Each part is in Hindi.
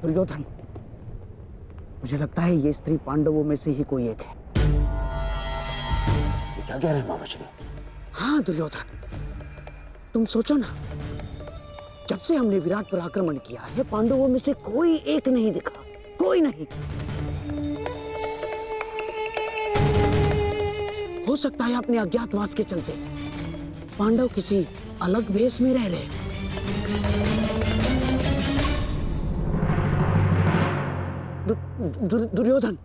दुर्योधन, मुझे लगता है ये स्त्री पांडवों में से ही कोई एक है। ये क्या कह रहे हैं मामा श्री? हाँ दुर्योधन, तुम सोचो ना, जब से हमने विराट पर आक्रमण किया है, पांडवों में से कोई एक नहीं दिखा, कोई नहीं। हो सकता है अपने अज्ञातवास के चलते पांडव किसी अलग भेष में रह रहे। दुर्योधन,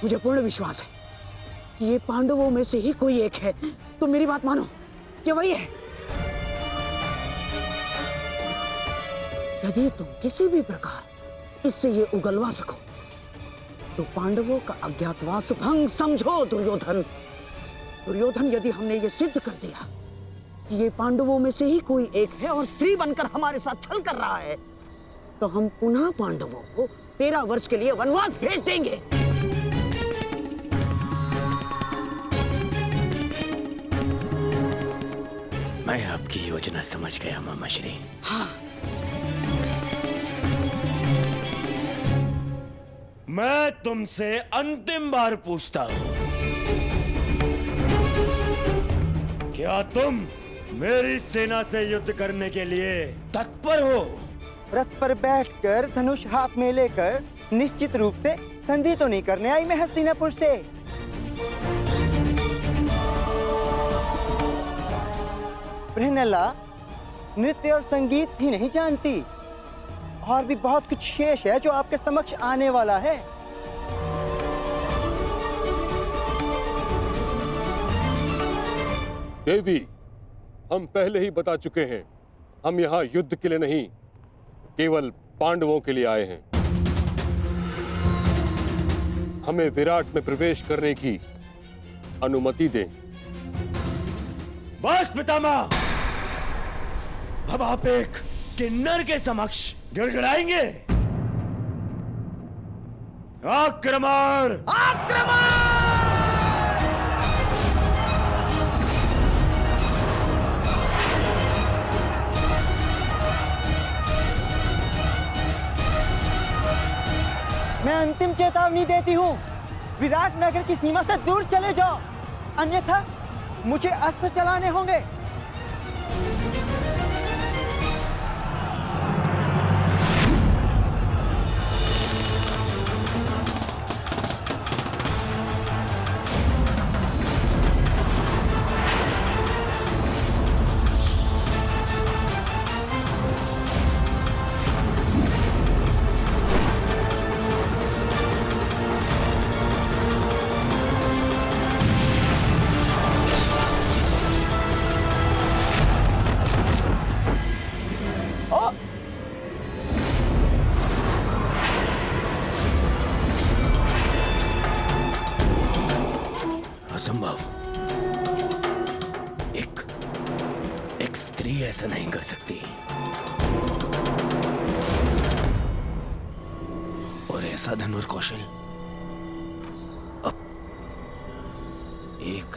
मुझे पूर्ण विश्वास है कि ये पांडवों में से ही कोई एक है। तुम मेरी बात मानो, ये वही है। यदि तुम किसी भी प्रकार इससे ये उगलवा सको तो पांडवों का अज्ञातवास भंग समझो। दुर्योधन, दुर्योधन, यदि हमने ये सिद्ध कर दिया कि ये पांडवों में से ही कोई एक है और स्त्री बनकर हमारे साथ छल कर रहा है, तो हम पुनः पांडवों को 13 वर्ष के लिए वनवास भेज देंगे। मैं आपकी योजना समझ गया मामा श्री। हाँ, मैं तुमसे अंतिम बार पूछता हूं, क्या तुम मेरी सेना से युद्ध करने के लिए तत्पर हो? रथ पर बैठकर धनुष हाथ में लेकर निश्चित रूप से संधि तो नहीं करने आई मैं हस्तिनापुर से। बृहनला नृत्य और संगीत ही नहीं जानती, और भी बहुत कुछ शेष है जो आपके समक्ष आने वाला है। देवी, हम पहले ही बता चुके हैं, हम यहाँ युद्ध के लिए नहीं, केवल पांडवों के लिए आए हैं। हमें विराट में प्रवेश करने की अनुमति दें। बस पितामह, अब आप एक किन्नर के समक्ष गिड़गिड़ाएंगे। आक्रमण! आक्रमण! मैं अंतिम चेतावनी देती हूँ, विराट नगर की सीमा से दूर चले जाओ, अन्यथा मुझे अस्त्र चलाने होंगे। असंभव। एक स्त्री ऐसा नहीं कर सकती। और ऐसा धनुर्कौशल अब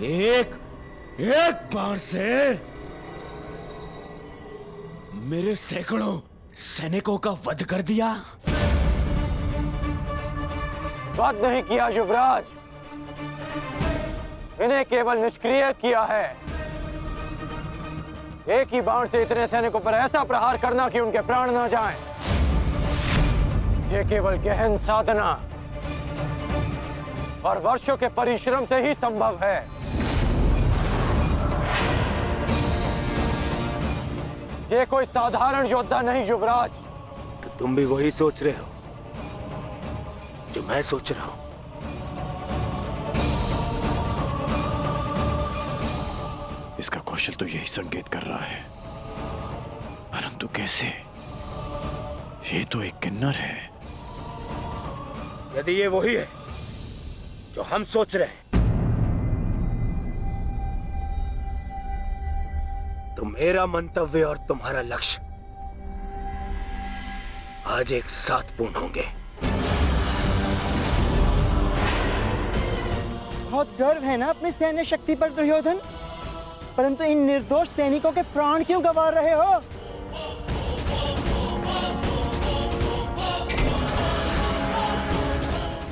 एक बाण से मेरे सैकड़ों सैनिकों का वध कर दिया। वध नहीं किया युवराज, इन्हें केवल निष्क्रिय किया है। एक ही बाण से इतने सैनिकों पर ऐसा प्रहार करना कि उनके प्राण न जाएं, ये केवल गहन साधना और वर्षों के परिश्रम से ही संभव है। ये कोई साधारण योद्धा नहीं युवराज। तो तुम भी वही सोच रहे हो जो मैं सोच रहा हूं? इसका कौशल तो यही संकेत कर रहा है, परंतु कैसे? ये तो एक किन्नर है। यदि ये वही है जो हम सोच रहे हैं, तो मेरा मंतव्य और तुम्हारा लक्ष्य आज एक साथ पूर्ण होंगे। बहुत गर्व है ना अपनी सैन्य शक्ति पर दुर्योधन, परंतु इन निर्दोष सैनिकों के प्राण क्यों गंवा रहे हो?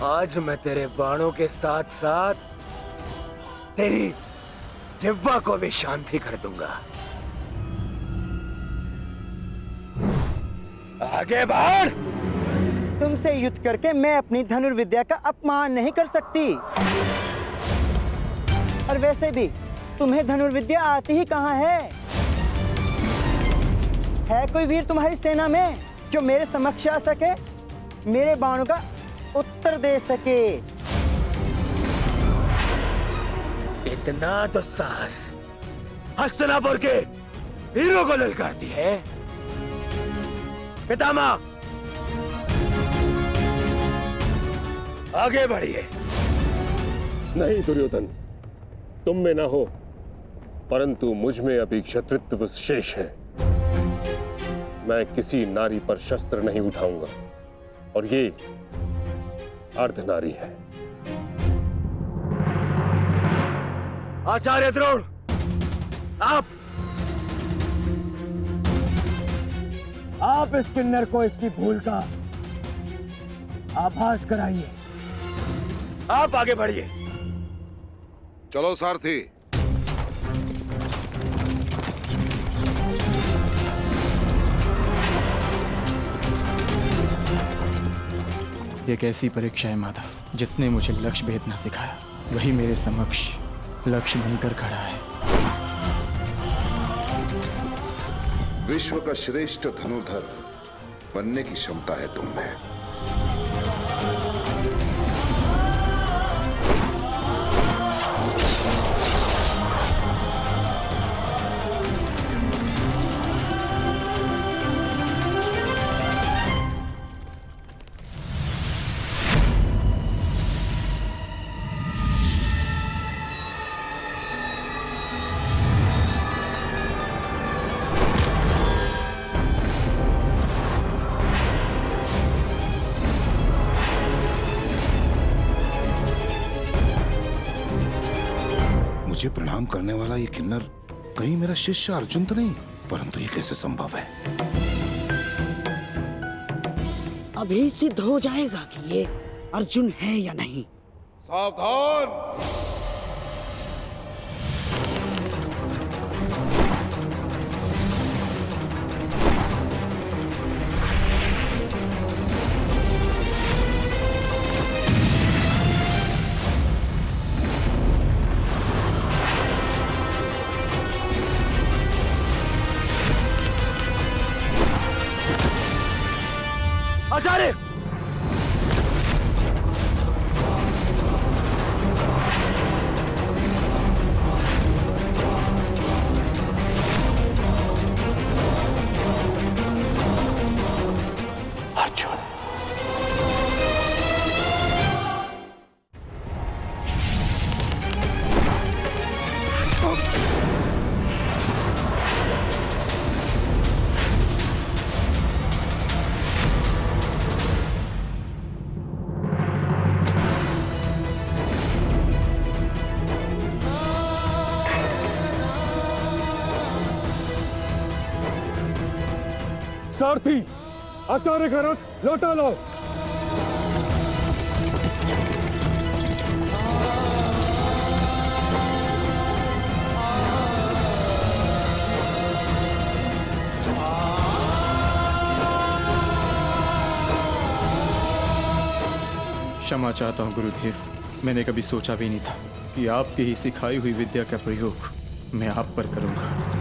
आज मैं तेरे बाणों के साथ साथ तेरी जिह्वा को भी शांति कर दूंगा। आगे बढ़। तुमसे युद्ध करके मैं अपनी धनुर्विद्या का अपमान नहीं कर सकती। और वैसे भी तुम्हें धनुर्विद्या आती ही कहाँ है? कोई वीर तुम्हारी सेना में जो मेरे समक्ष आ सके, मेरे बाणों का उत्तर दे सके? इतना तो साहस हस्तिनापुर के हीरो को ललकारती है। पितामह, आगे बढ़िए। नहीं दुर्योधन, तुम में ना हो, परंतु मुझ में अभी क्षत्रित्व शेष है। मैं किसी नारी पर शस्त्र नहीं उठाऊंगा, और ये अर्धनारी है। आचार्य द्रोण, आप इस किन्नर को इसकी भूल का आभास कराइए। आप आगे बढ़िए। चलो सारथी। एक ऐसी परीक्षा है माता, जिसने मुझे लक्ष्य भेदना सिखाया, वही मेरे समक्ष लक्ष्य बनकर खड़ा है। विश्व का श्रेष्ठ धनुर्धर बनने की क्षमता है तुम में। मुझे प्रणाम करने वाला ये किन्नर कहीं मेरा शिष्य अर्जुन तो नहीं? परंतु ये कैसे संभव है? अभी सिद्ध हो जाएगा कि ये अर्जुन है या नहीं। सावधान। आचार्य, अर्जुन, सारथी, आचार्य का रथ लौटा लाओ। क्षमा चाहता हूँ गुरुदेव, मैंने कभी सोचा भी नहीं था कि आपकी ही सिखाई हुई विद्या का प्रयोग मैं आप पर करूंगा।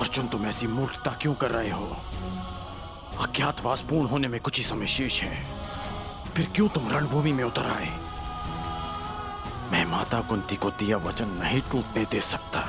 अर्जुन, तुम ऐसी मूर्खता क्यों कर रहे हो? अज्ञातवास पूर्ण होने में कुछ ही समय शेष है, फिर क्यों तुम रणभूमि में उतर आए? मैं माता कुंती को दिया वचन नहीं टूटने दे सकता।